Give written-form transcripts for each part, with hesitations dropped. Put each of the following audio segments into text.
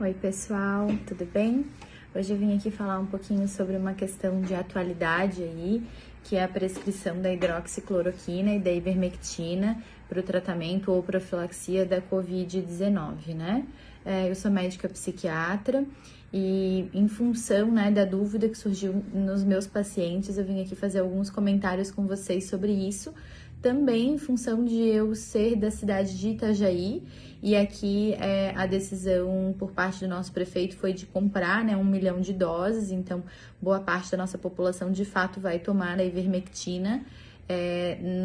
Oi pessoal, tudo bem? Hoje eu vim aqui falar um pouquinho sobre uma questão de atualidade aí, que é a prescrição da hidroxicloroquina e da ivermectina para o tratamento ou profilaxia da Covid-19, né? Eu sou médica psiquiatra e em função, né, da dúvida que surgiu nos meus pacientes, eu vim aqui fazer alguns comentários com vocês sobre isso. Também em função de eu ser da cidade de Itajaí, e aqui a decisão por parte do nosso prefeito foi de comprar, né, 1 milhão de doses, então boa parte da nossa população de fato vai tomar a ivermectina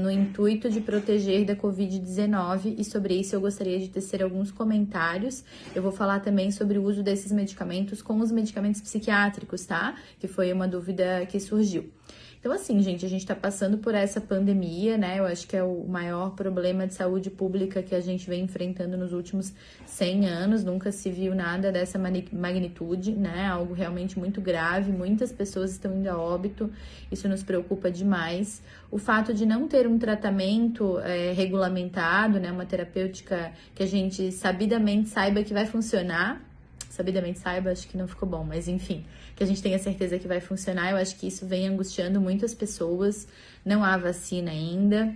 no intuito de proteger da Covid-19, e sobre isso eu gostaria de tecer alguns comentários. Eu vou falar também sobre o uso desses medicamentos com os medicamentos psiquiátricos, tá? Que foi uma dúvida que surgiu. Então, assim, gente, a gente tá passando por essa pandemia, né? Eu acho que é o maior problema de saúde pública que a gente vem enfrentando nos últimos 100 anos. Nunca se viu nada dessa magnitude, né? Algo realmente muito grave. Muitas pessoas estão indo a óbito. Isso nos preocupa demais. O fato de não ter um tratamento regulamentado, né? Uma terapêutica que a gente sabidamente saiba que vai funcionar. Sabidamente saiba, acho que não ficou bom, mas enfim, que a gente tenha certeza que vai funcionar. Eu acho que isso vem angustiando muitas pessoas, não há vacina ainda,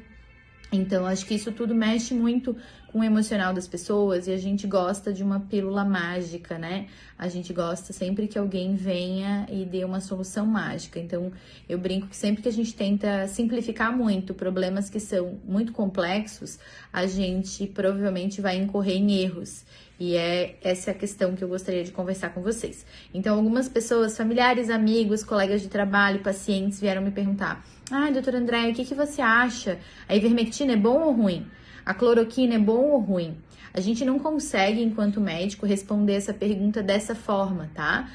então acho que isso tudo mexe muito com o emocional das pessoas e a gente gosta de uma pílula mágica, né? A gente gosta sempre que alguém venha e dê uma solução mágica. Então eu brinco que sempre que a gente tenta simplificar muito problemas que são muito complexos, a gente provavelmente vai incorrer em erros. E essa é a questão que eu gostaria de conversar com vocês. Então, algumas pessoas, familiares, amigos, colegas de trabalho, pacientes, vieram me perguntar: doutora Andréia, o que você acha? A ivermectina é bom ou ruim? A cloroquina é bom ou ruim? A gente não consegue, enquanto médico, responder essa pergunta dessa forma, tá?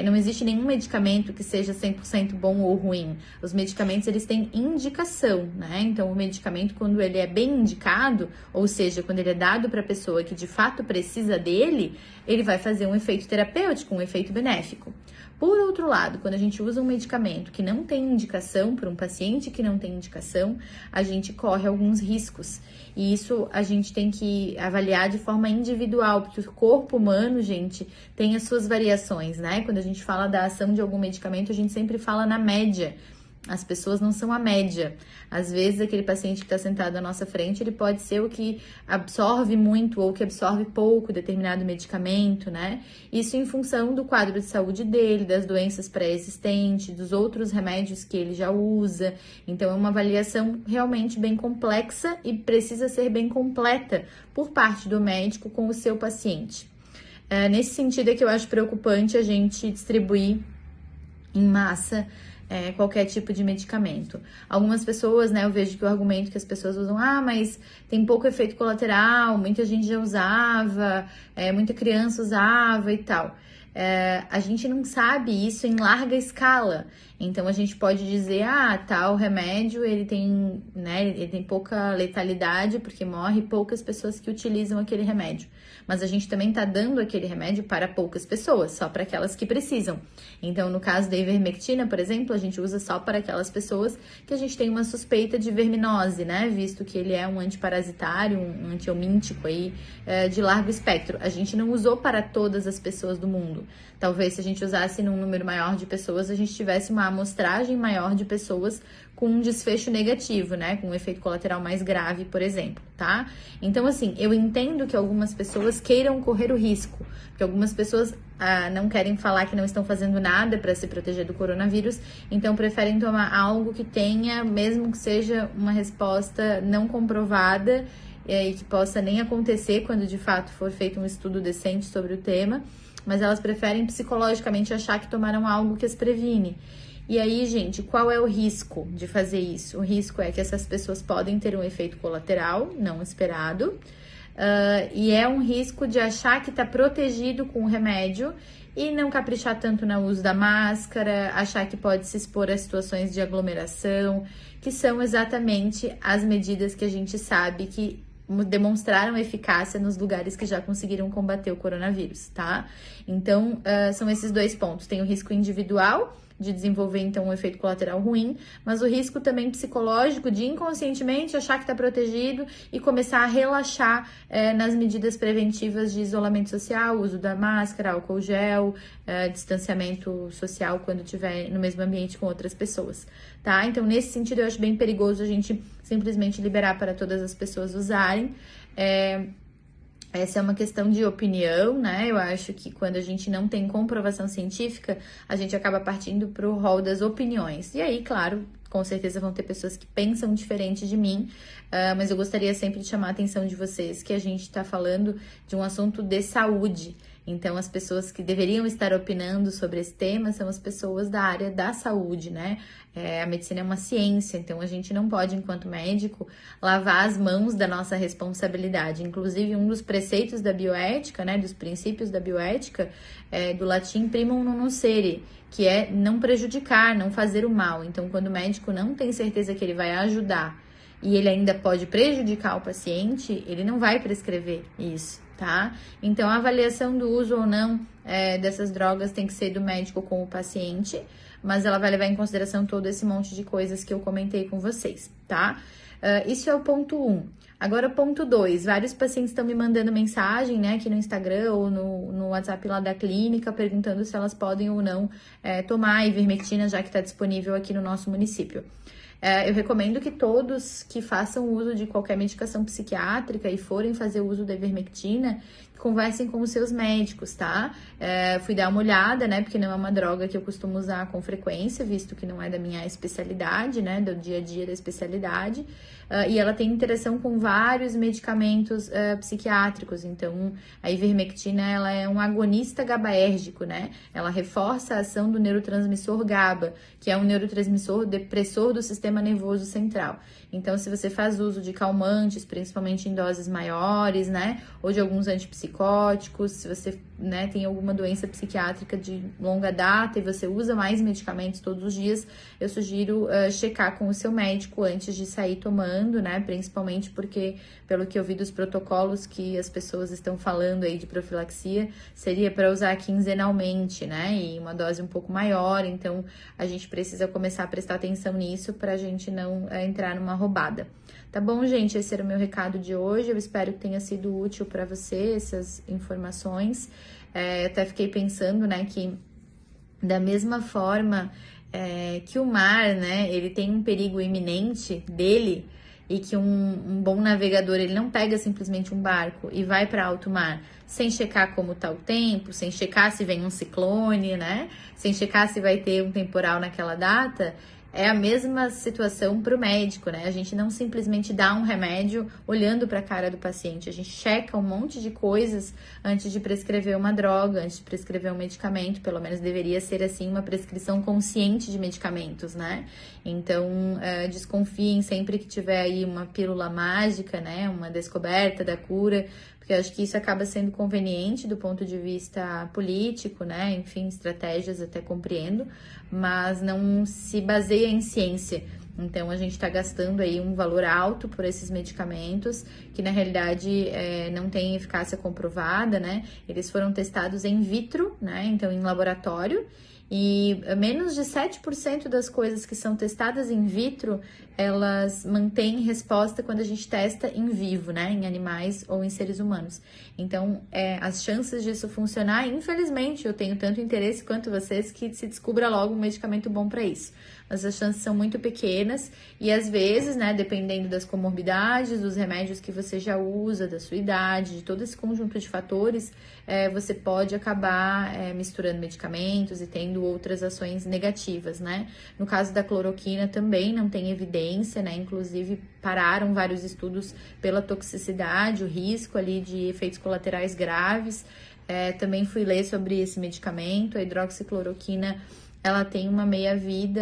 Não existe nenhum medicamento que seja 100% bom ou ruim. Os medicamentos, eles têm indicação, né? Então, o medicamento, quando ele é bem indicado, ou seja, quando ele é dado para a pessoa que de fato precisa dele, ele vai fazer um efeito terapêutico, um efeito benéfico. Por outro lado, quando a gente usa um medicamento que não tem indicação, para um paciente que não tem indicação, a gente corre alguns riscos. E isso a gente tem que avaliar de forma individual, porque o corpo humano, gente, tem as suas variações, né? Quando a gente fala da ação de algum medicamento, a gente sempre fala na média. As pessoas não são a média. Às vezes, aquele paciente que está sentado à nossa frente, ele pode ser o que absorve muito ou que absorve pouco determinado medicamento, né? Isso em função do quadro de saúde dele, das doenças pré-existentes, dos outros remédios que ele já usa. Então, é uma avaliação realmente bem complexa e precisa ser bem completa por parte do médico com o seu paciente. Nesse sentido é que eu acho preocupante a gente distribuir em massa qualquer tipo de medicamento. Algumas pessoas, né, eu vejo que o argumento que as pessoas usam, mas tem pouco efeito colateral, muita gente já usava, muita criança usava e tal. A gente não sabe isso em larga escala. Então, a gente pode dizer, tal remédio, ele tem pouca letalidade, porque morre poucas pessoas que utilizam aquele remédio. Mas a gente também está dando aquele remédio para poucas pessoas, só para aquelas que precisam. Então, no caso da ivermectina, por exemplo, a gente usa só para aquelas pessoas que a gente tem uma suspeita de verminose, né? Visto que ele é um antiparasitário, um antiomíntico aí, de largo espectro. A gente não usou para todas as pessoas do mundo. Talvez se a gente usasse num número maior de pessoas, a gente tivesse uma amostragem maior de pessoas com um desfecho negativo, né? Com um efeito colateral mais grave, por exemplo, tá? Então, assim, eu entendo que algumas pessoas queiram correr o risco, porque algumas pessoas não querem falar que não estão fazendo nada para se proteger do coronavírus, então preferem tomar algo que tenha, mesmo que seja uma resposta não comprovada e que possa nem acontecer quando de fato for feito um estudo decente sobre o tema, mas elas preferem psicologicamente achar que tomaram algo que as previne. E aí, gente, qual é o risco de fazer isso? O risco é que essas pessoas podem ter um efeito colateral não esperado, e é um risco de achar que está protegido com o remédio e não caprichar tanto no uso da máscara, achar que pode se expor a situações de aglomeração, que são exatamente as medidas que a gente sabe que demonstraram eficácia nos lugares que já conseguiram combater o coronavírus, tá? Então, são esses dois pontos. Tem o risco individual, de desenvolver, então, um efeito colateral ruim, mas o risco também psicológico de inconscientemente achar que está protegido e começar a relaxar nas medidas preventivas de isolamento social, uso da máscara, álcool gel, distanciamento social quando estiver no mesmo ambiente com outras pessoas, tá? Então, nesse sentido, eu acho bem perigoso a gente simplesmente liberar para todas as pessoas usarem. Essa é uma questão de opinião, né? Eu acho que quando a gente não tem comprovação científica, a gente acaba partindo para o rol das opiniões. E aí, claro, com certeza vão ter pessoas que pensam diferente de mim, mas eu gostaria sempre de chamar a atenção de vocês que a gente está falando de um assunto de saúde. Então, as pessoas que deveriam estar opinando sobre esse tema são as pessoas da área da saúde, né? A medicina é uma ciência, então a gente não pode, enquanto médico, lavar as mãos da nossa responsabilidade. Inclusive, um dos preceitos da bioética, né, dos princípios da bioética, do latim primum non nocere, que é não prejudicar, não fazer o mal. Então, quando o médico não tem certeza que ele vai ajudar e ele ainda pode prejudicar o paciente, ele não vai prescrever isso, tá? Então, a avaliação do uso ou não dessas drogas tem que ser do médico com o paciente, mas ela vai levar em consideração todo esse monte de coisas que eu comentei com vocês, tá? Isso é o ponto 1. Agora, ponto 2. Vários pacientes estão me mandando mensagem, né, aqui no Instagram ou no WhatsApp lá da clínica, perguntando se elas podem ou não tomar a ivermectina, já que está disponível aqui no nosso município. Eu recomendo que todos que façam uso de qualquer medicação psiquiátrica e forem fazer uso da ivermectina, conversem com os seus médicos, tá? Fui dar uma olhada, né? Porque não é uma droga que eu costumo usar com frequência, visto que não é da minha especialidade, né? Do dia a dia da especialidade. E ela tem interação com vários medicamentos psiquiátricos. Então, a ivermectina, ela é um agonista GABAérgico, né? Ela reforça a ação do neurotransmissor GABA, que é um neurotransmissor depressor do sistema nervoso central. Então, se você faz uso de calmantes, principalmente em doses maiores, né? Ou de alguns antipsicóticos, se você, né, tem alguma doença psiquiátrica de longa data e você usa mais medicamentos todos os dias, eu sugiro checar com o seu médico antes de sair tomando, né? Principalmente porque, pelo que eu vi dos protocolos que as pessoas estão falando aí de profilaxia, seria para usar quinzenalmente, né? E uma dose um pouco maior, então a gente precisa começar a prestar atenção nisso para a gente não entrar numa roubada. Tá bom, gente? Esse era o meu recado de hoje. Eu espero que tenha sido útil para você essas informações. Até fiquei pensando, né, que da mesma forma que o mar, né, ele tem um perigo iminente dele e que um bom navegador, ele não pega simplesmente um barco e vai para alto mar sem checar como tá o tempo, sem checar se vem um ciclone, né, sem checar se vai ter um temporal naquela data. É a mesma situação para o médico, né? A gente não simplesmente dá um remédio olhando para a cara do paciente. A gente checa um monte de coisas antes de prescrever uma droga, antes de prescrever um medicamento. Pelo menos deveria ser assim uma prescrição consciente de medicamentos, né? Então, desconfiem sempre que tiver aí uma pílula mágica, né? Uma descoberta da cura, porque eu acho que isso acaba sendo conveniente do ponto de vista político, né? Enfim, estratégias até compreendo, mas não se baseia em ciência. Então, a gente está gastando aí um valor alto por esses medicamentos, que na realidade não tem eficácia comprovada, né? Eles foram testados in vitro, né? Então, em laboratório, e menos de 7% das coisas que são testadas in vitro, elas mantêm resposta quando a gente testa em vivo, né? Em animais ou em seres humanos. Então, as chances disso funcionar, infelizmente, eu tenho tanto interesse quanto vocês que se descubra logo um medicamento bom para isso. Mas as chances são muito pequenas e às vezes, né, dependendo das comorbidades, dos remédios que você já usa, da sua idade, de todo esse conjunto de fatores, você pode acabar misturando medicamentos e tendo outras ações negativas, né? No caso da cloroquina também não tem evidência, né? Inclusive pararam vários estudos pela toxicidade, o risco ali de efeitos colaterais graves. Também fui ler sobre esse medicamento, a hidroxicloroquina. Ela tem uma meia-vida,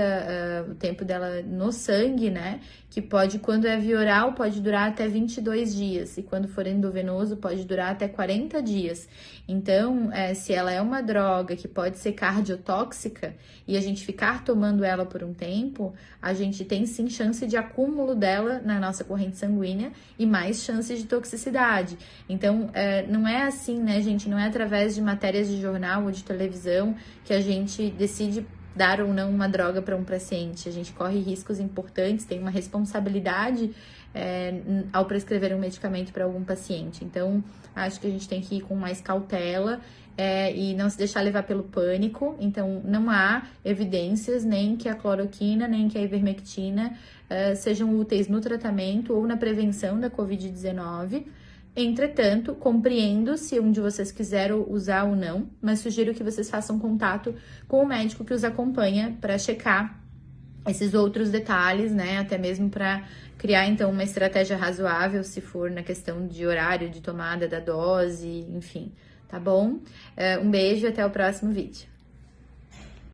o tempo dela no sangue, né? Que pode, quando é via oral, pode durar até 22 dias. E quando for endovenoso, pode durar até 40 dias. Então, se ela é uma droga que pode ser cardiotóxica e a gente ficar tomando ela por um tempo, a gente tem sim chance de acúmulo dela na nossa corrente sanguínea e mais chances de toxicidade. Então, não é assim, né, gente? Não é através de matérias de jornal ou de televisão que a gente decide dar ou não uma droga para um paciente. A gente corre riscos importantes, tem uma responsabilidade ao prescrever um medicamento para algum paciente. Então, acho que a gente tem que ir com mais cautela e não se deixar levar pelo pânico. Então, não há evidências nem que a cloroquina, nem que a ivermectina sejam úteis no tratamento ou na prevenção da Covid-19. Entretanto, compreendo se um de vocês quiser usar ou não, mas sugiro que vocês façam contato com o médico que os acompanha para checar esses outros detalhes, né? Até mesmo para criar, então, uma estratégia razoável, se for na questão de horário de tomada da dose, enfim, tá bom? Um beijo e até o próximo vídeo.